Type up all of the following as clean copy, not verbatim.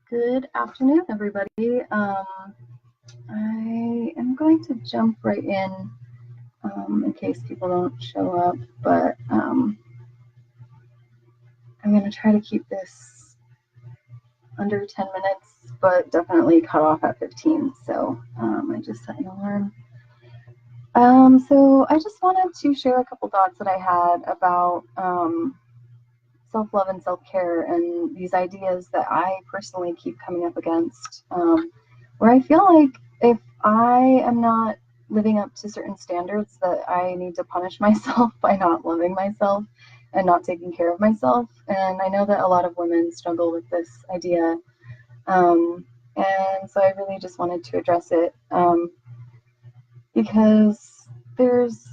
Good afternoon, everybody. I am going to jump right in case people don't show up, but I'm going to try to keep this under 10 minutes, but definitely cut off at 15. So I just set an alarm. So I just wanted to share a couple thoughts that I had about self-love and self-care and these ideas that I personally keep coming up against, where I feel like if I am not living up to certain standards, that I need to punish myself by not loving myself and not taking care of myself. And I know that a lot of women struggle with this idea. And so I really just wanted to address it, because there's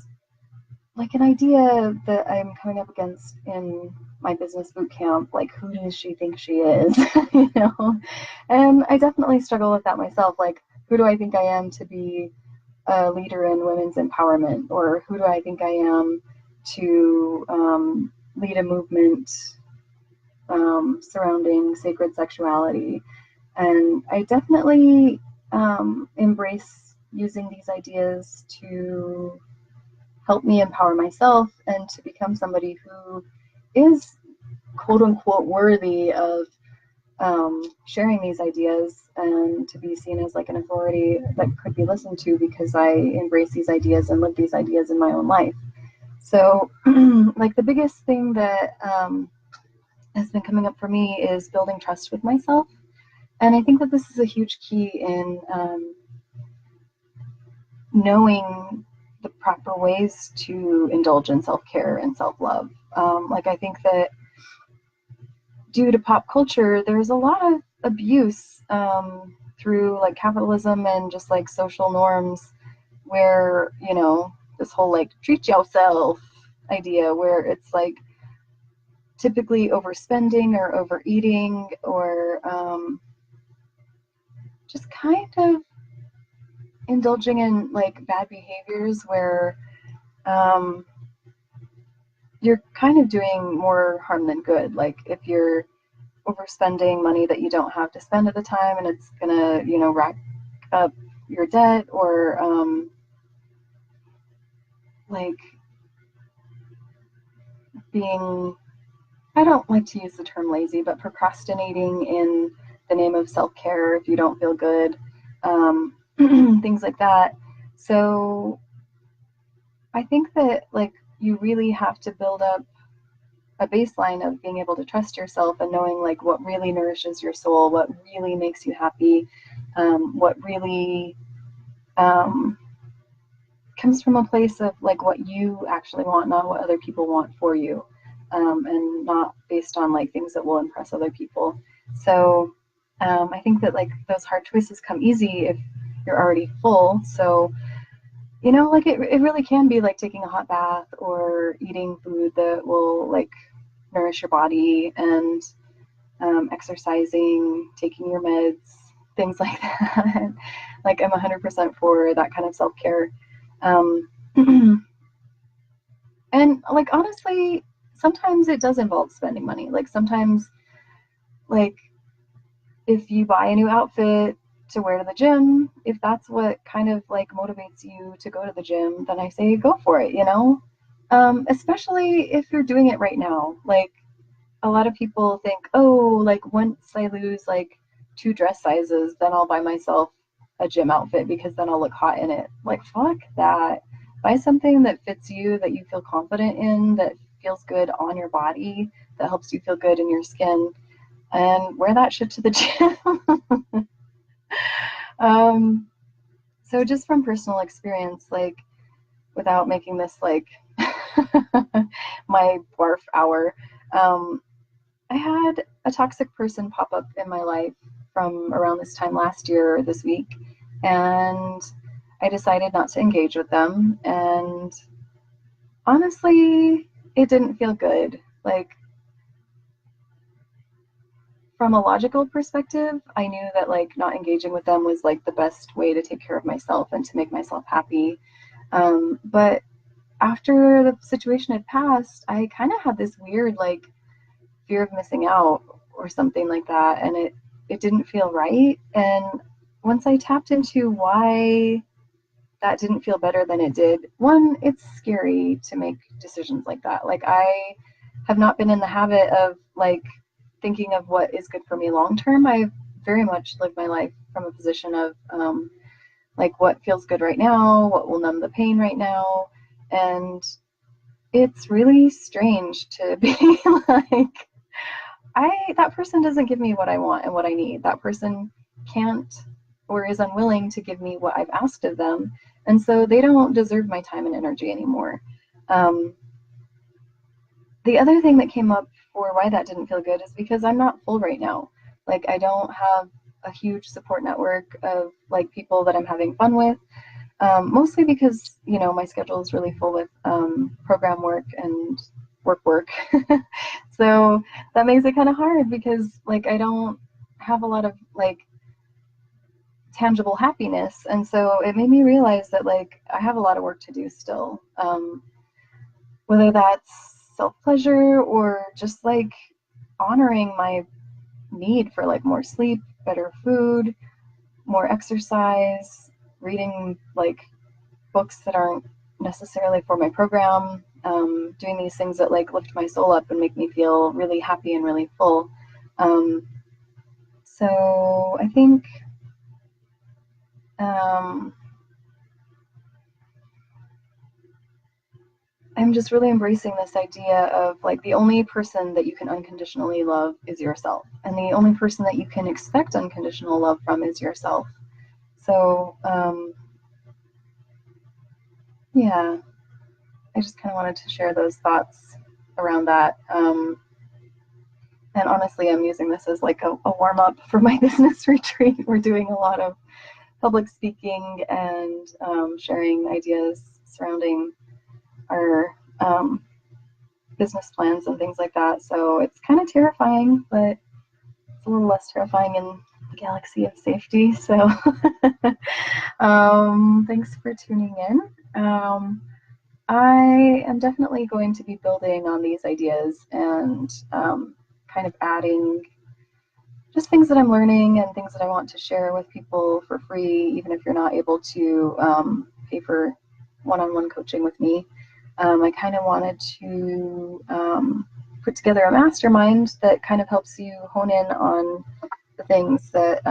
like an idea that I'm coming up against in my business boot camp, like, who does she think she is? you know? And I definitely struggle with that myself. Like, who do I think I am to be a leader in women's empowerment? Or who do I think I am to lead a movement surrounding sacred sexuality? And I definitely embrace using these ideas to help me empower myself and to become somebody who is quote unquote worthy of sharing these ideas and to be seen as like an authority that could be listened to because I embrace these ideas and live these ideas in my own life. So like the biggest thing that has been coming up for me is building trust with myself. And I think that this is a huge key in knowing the proper ways to indulge in self-care and self-love. Like, I think that due to pop culture, there's a lot of abuse through like capitalism and just like social norms where, this whole like treat yourself idea where it's like typically overspending or overeating or just kind of indulging in like bad behaviors where you're kind of doing more harm than good. Like, if you're overspending money that you don't have to spend at the time and it's gonna, rack up your debt, or like being, I don't like to use the term lazy, but procrastinating in the name of self-care if you don't feel good, things like that. So I think that like you really have to build up a baseline of being able to trust yourself and knowing like what really nourishes your soul, what really makes you happy, what really comes from a place of like what you actually want, not what other people want for you, and not based on like things that will impress other people. So I think that like those hard choices come easy if you're already full. So like it really can be like taking a hot bath or eating food that will like nourish your body, and exercising, taking your meds, things like that. Like, I'm 100% for that kind of self-care. Um, and like, honestly, sometimes it does involve spending money. Like, sometimes, like, if you buy a new outfit to wear to the gym, if that's what kind of like motivates you to go to the gym, then I say go for it, especially if you're doing it right now. Like, a lot of people think, oh, like once I lose like 2 dress sizes, then I'll buy myself a gym outfit because then I'll look hot in it. Like, fuck that. Buy something that fits you, that you feel confident in, that feels good on your body, that helps you feel good in your skin, and wear that shit to the gym. um, so just from personal experience, like, without making this like my barf hour, I had a toxic person pop up in my life from around this time last year or this week, and I decided not to engage with them. And honestly, it didn't feel good. Like, from a logical perspective, I knew that like not engaging with them was like the best way to take care of myself and to make myself happy. But after the situation had passed, I kind of had this weird like fear of missing out or something like that, and it didn't feel right. And once I tapped into why that didn't feel better than it did, one, it's scary to make decisions like that. Like, I have not been in the habit of like thinking of what is good for me long term. I've very much lived my life from a position of like what feels good right now, what will numb the pain right now. And it's really strange to be like, that person doesn't give me what I want and what I need. That person can't or is unwilling to give me what I've asked of them. And so they don't deserve my time and energy anymore. The other thing that came up for why that didn't feel good is because I'm not full right now. Like, I don't have a huge support network of like people that I'm having fun with. Mostly because, you know, my schedule is really full with program work and work. So that makes it kind of hard because like I don't have a lot of like tangible happiness. And so it made me realize that like I have a lot of work to do still. Whether that's self-pleasure or just like honoring my need for like more sleep, better food, more exercise, reading like books that aren't necessarily for my program, doing these things that like lift my soul up and make me feel really happy and really full. So I think I'm just really embracing this idea of like the only person that you can unconditionally love is yourself, and the only person that you can expect unconditional love from is yourself. So yeah, I just kind of wanted to share those thoughts around that. And honestly, I'm using this as like a warm-up for my business retreat. We're doing a lot of public speaking and sharing ideas surrounding our business plans and things like that. So it's kind of terrifying, but it's a little less terrifying in the galaxy of safety. So thanks for tuning in. I am definitely going to be building on these ideas and kind of adding just things that I'm learning and things that I want to share with people for free, even if you're not able to pay for one-on-one coaching with me. I kind of wanted to put together a mastermind that kind of helps you hone in on the things that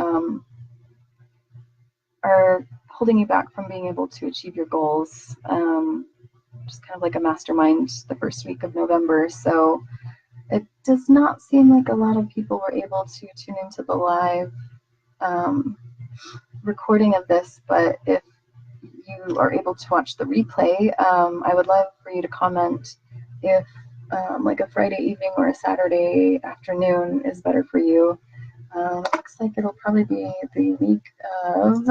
are holding you back from being able to achieve your goals. Just kind of like a mastermind the first week of November. So it does not seem like a lot of people were able to tune into the live recording of this, but if you are able to watch the replay, I would love for you to comment if like a Friday evening or a Saturday afternoon is better for you. Looks like it'll probably be the week of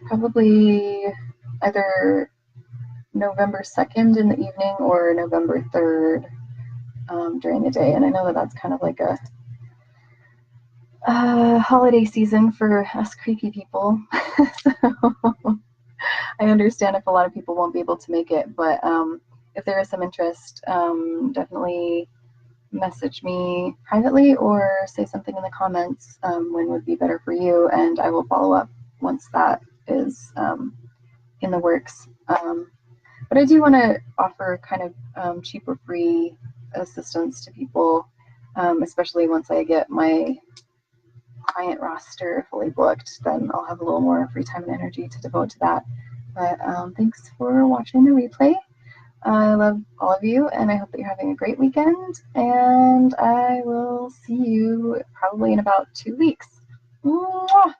probably either November 2nd in the evening or November 3rd during the day. And I know that that's kind of like a holiday season for us creepy people. So I understand if a lot of people won't be able to make it, but if there is some interest, definitely message me privately or say something in the comments when would be better for you, and I will follow up once that is in the works. But I do want to offer kind of cheap or free assistance to people, especially once I get my client roster fully booked. Then I'll have a little more free time and energy to devote to that. But thanks for watching the replay. I love all of you, and I hope that you're having a great weekend, and I will see you probably in about 2 weeks. Mwah!